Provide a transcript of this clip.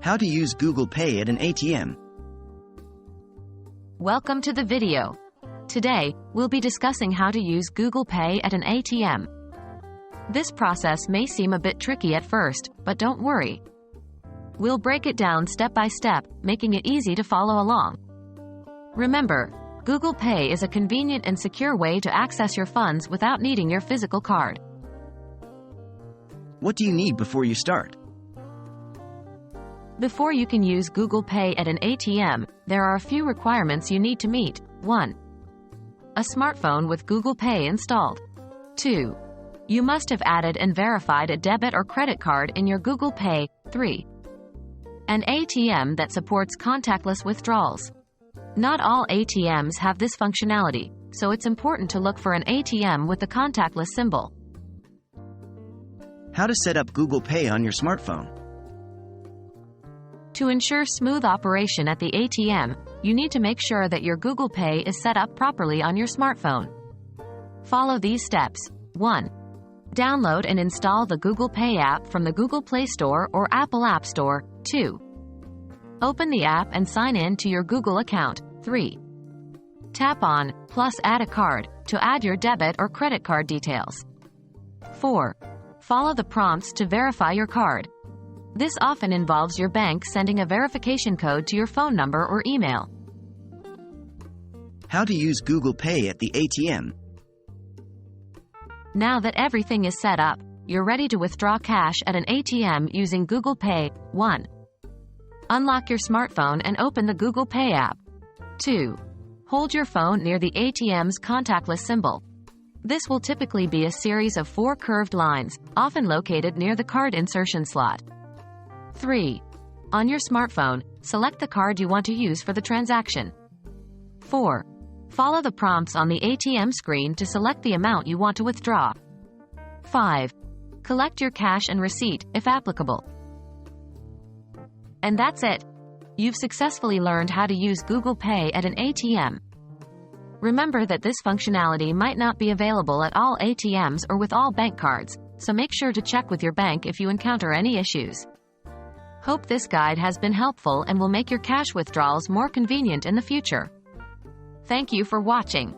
How to use Google Pay at an ATM. Welcome to the video. Today, we'll be discussing how to use Google Pay at an ATM. This process may seem a bit tricky at first, but don't worry. We'll break it down step by step, making it easy to follow along. Remember, Google Pay is a convenient and secure way to access your funds without needing your physical card. What do you need before you start? Before you can use Google Pay at an ATM, there are a few requirements you need to meet. 1. A smartphone with Google Pay installed. 2. You must have added and verified a debit or credit card in your Google Pay. 3. An ATM that supports contactless withdrawals. Not all ATMs have this functionality, so it's important to look for an ATM with the contactless symbol. How to set up Google Pay on your smartphone. To ensure smooth operation at the ATM, you need to make sure that your Google Pay is set up properly on your smartphone. Follow these steps. 1. Download and install the Google Pay app from the Google Play Store or Apple App Store. 2. Open the app and sign in to your Google account. 3. Tap on plus add a card to add your debit or credit card details. 4. Follow the prompts to verify your card. This often involves your bank sending a verification code to your phone number or email. How to use Google Pay at the ATM. Now that everything is set up, you're ready to withdraw cash at an ATM using Google Pay. 1. Unlock your smartphone and open the Google Pay app. 2. Hold your phone near the ATM's contactless symbol. This will typically be a series of 4 curved lines, often located near the card insertion slot. 3. On your smartphone, select the card you want to use for the transaction. 4. Follow the prompts on the ATM screen to select the amount you want to withdraw. 5. Collect your cash and receipt, if applicable. And that's it. You've successfully learned how to use Google Pay at an ATM. Remember that this functionality might not be available at all ATMs or with all bank cards, so make sure to check with your bank if you encounter any issues. Hope this guide has been helpful and will make your cash withdrawals more convenient in the future. Thank you for watching.